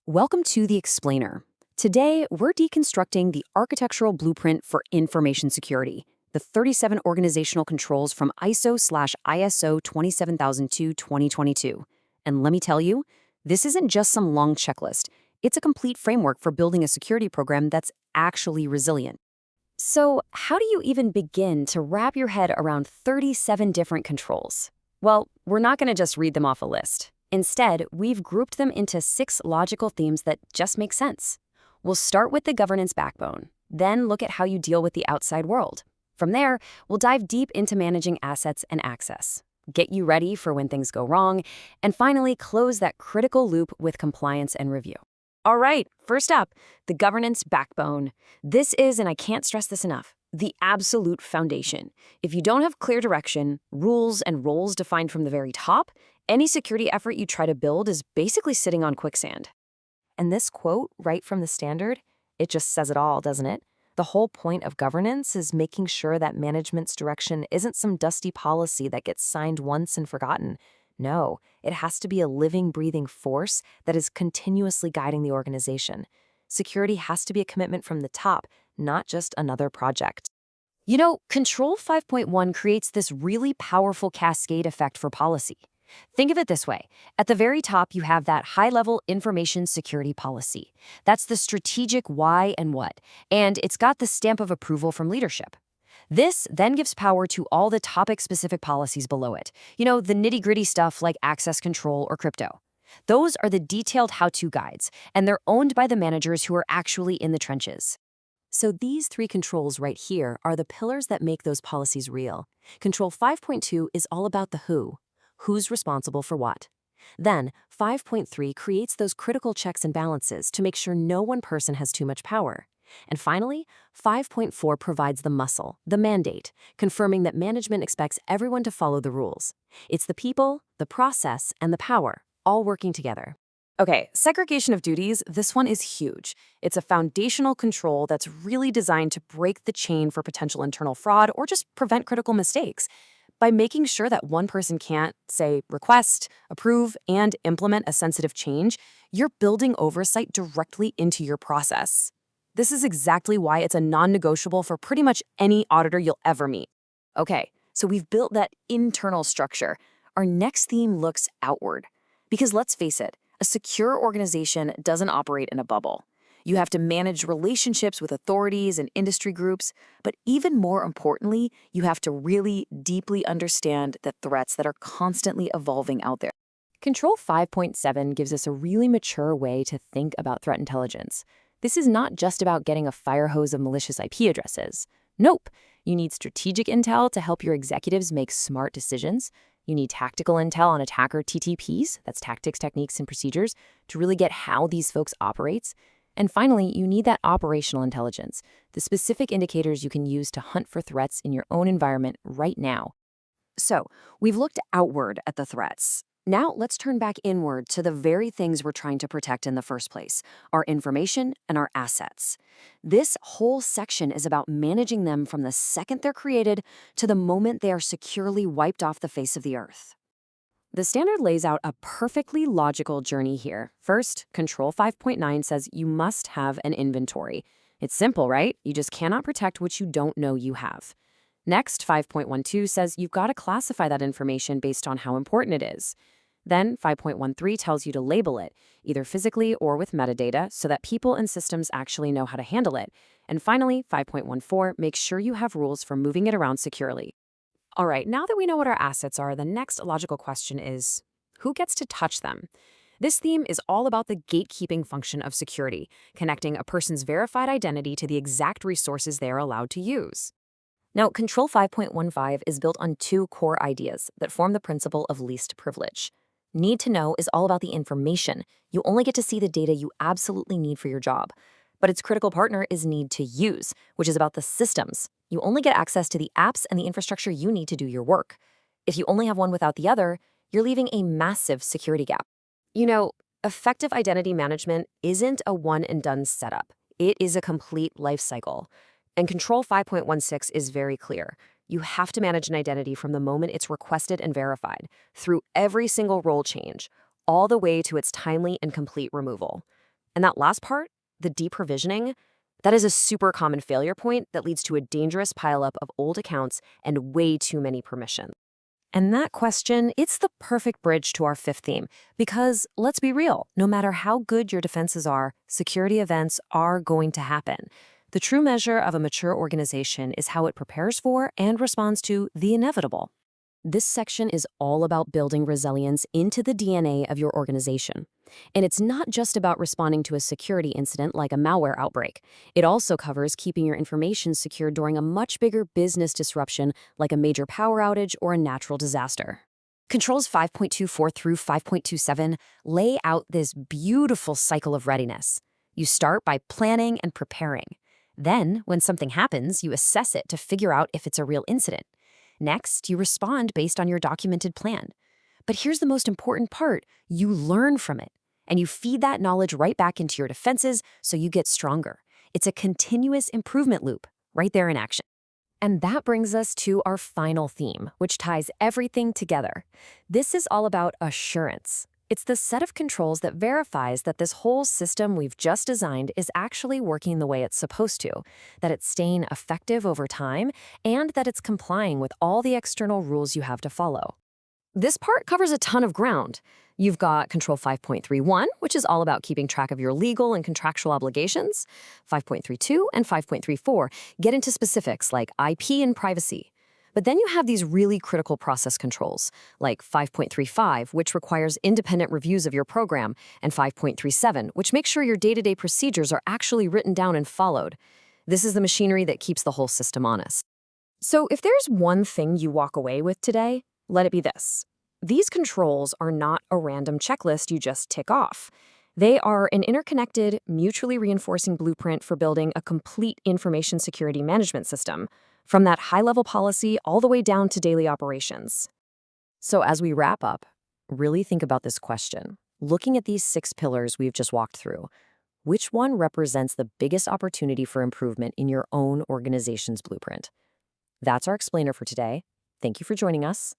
Welcome to The Explainer. Today, we're deconstructing the architectural blueprint for information security, the 37 organizational controls from ISO/ISO 27002-2022. And let me tell you, this isn't just some long checklist. It's a complete framework for building a security program that's actually resilient. So, how do you even begin to wrap your head around 37 different controls? Well, we're not going to just read them off a list. Instead, we've grouped them into 6 logical themes that just make sense. We'll start with the governance backbone, then look at how you deal with the outside world. From there, we'll dive deep into managing assets and access, get you ready for when things go wrong, and finally close that critical loop with compliance and review. All right, first up, the governance backbone. This is, and I can't stress this enough, the absolute foundation. If you don't have clear direction, rules, and roles defined from the very top, any security effort you try to build is basically sitting on quicksand. And this quote, right from the standard, it just says it all, doesn't it? The whole point of governance is making sure that management's direction isn't some dusty policy that gets signed once and forgotten. No, it has to be a living, breathing force that is continuously guiding the organization. Security has to be a commitment from the top, not just another project. You know, Control 5.1 creates this really powerful cascade effect for policy. Think of it this way. At the very top, you have that high-level information security policy. That's the strategic why and what, and it's got the stamp of approval from leadership. This then gives power to all the topic-specific policies below it. You know, the nitty-gritty stuff like access control or crypto. Those are the detailed how-to guides, and they're owned by the managers who are actually in the trenches. So these 3 controls right here are the pillars that make those policies real. Control 5.2 is all about the who. Who's responsible for what? Then, 5.3 creates those critical checks and balances to make sure no one person has too much power. And finally, 5.4 provides the muscle, the mandate, confirming that management expects everyone to follow the rules. It's the people, the process, and the power, all working together. Okay, segregation of duties, this one is huge. It's a foundational control that's really designed to break the chain for potential internal fraud or just prevent critical mistakes. By making sure that one person can't, say, request, approve, and implement a sensitive change, you're building oversight directly into your process. This is exactly why it's a non-negotiable for pretty much any auditor you'll ever meet. Okay, so we've built that internal structure. Our next theme looks outward. Because let's face it, a secure organization doesn't operate in a bubble. You have to manage relationships with authorities and industry groups, but even more importantly, you have to really deeply understand the threats that are constantly evolving out there. Control 5.7 gives us a really mature way to think about threat intelligence. This is not just about getting a fire hose of malicious IP addresses. Nope. You need strategic intel to help your executives make smart decisions. You need tactical intel on attacker TTPs, that's tactics, techniques, and procedures, to really get how these folks operate. And finally, you need that operational intelligence, the specific indicators you can use to hunt for threats in your own environment right now. So, we've looked outward at the threats. Now let's turn back inward to the very things we're trying to protect in the first place, our information and our assets. This whole section is about managing them from the second they're created to the moment they are securely wiped off the face of the earth. The standard lays out a perfectly logical journey here. First, Control 5.9 says you must have an inventory. It's simple, right? You just cannot protect what you don't know you have. Next, 5.12 says you've got to classify that information based on how important it is. Then 5.13 tells you to label it, either physically or with metadata, so that people and systems actually know how to handle it. And finally, 5.14 makes sure you have rules for moving it around securely. All right, now that we know what our assets are, the next logical question is, who gets to touch them? This theme is all about the gatekeeping function of security, connecting a person's verified identity to the exact resources they are allowed to use. Now, Control 5.15 is built on 2 core ideas that form the principle of least privilege. Need to know is all about the information. You only get to see the data you absolutely need for your job. But its critical partner is need to use, which is about the systems. You only get access to the apps and the infrastructure you need to do your work. If you only have one without the other, you're leaving a massive security gap. You know, effective identity management isn't a one-and-done setup. It is a complete lifecycle. And Control 5.16 is very clear. You have to manage an identity from the moment it's requested and verified, through every single role change, all the way to its timely and complete removal. And that last part, the deprovisioning, that is a super common failure point that leads to a dangerous pileup of old accounts and way too many permissions. And that question, it's the perfect bridge to our fifth theme. Because let's be real, no matter how good your defenses are, security events are going to happen. The true measure of a mature organization is how it prepares for and responds to the inevitable. This section is all about building resilience into the DNA of your organization. And it's not just about responding to a security incident like a malware outbreak. It also covers keeping your information secure during a much bigger business disruption like a major power outage or a natural disaster. Controls 5.24 through 5.27 lay out this beautiful cycle of readiness. You start by planning and preparing. Then, when something happens, you assess it to figure out if it's a real incident. Next, you respond based on your documented plan. But here's the most important part. You learn from it, and you feed that knowledge right back into your defenses so you get stronger. It's a continuous improvement loop, right there in action. And that brings us to our final theme, which ties everything together. This is all about assurance. It's the set of controls that verifies that this whole system we've just designed is actually working the way it's supposed to, that it's staying effective over time, and that it's complying with all the external rules you have to follow. This part covers a ton of ground. You've got Control 5.31, which is all about keeping track of your legal and contractual obligations. 5.32 and 5.34 get into specifics like IP and privacy. But then you have these really critical process controls, like 5.35, which requires independent reviews of your program, and 5.37, which makes sure your day-to-day procedures are actually written down and followed. This is the machinery that keeps the whole system honest. So if there's one thing you walk away with today, let it be this. These controls are not a random checklist you just tick off. They are an interconnected, mutually reinforcing blueprint for building a complete information security management system, from that high-level policy all the way down to daily operations. So as we wrap up, really think about this question. Looking at these 6 pillars we've just walked through, which one represents the biggest opportunity for improvement in your own organization's blueprint? That's our explainer for today. Thank you for joining us.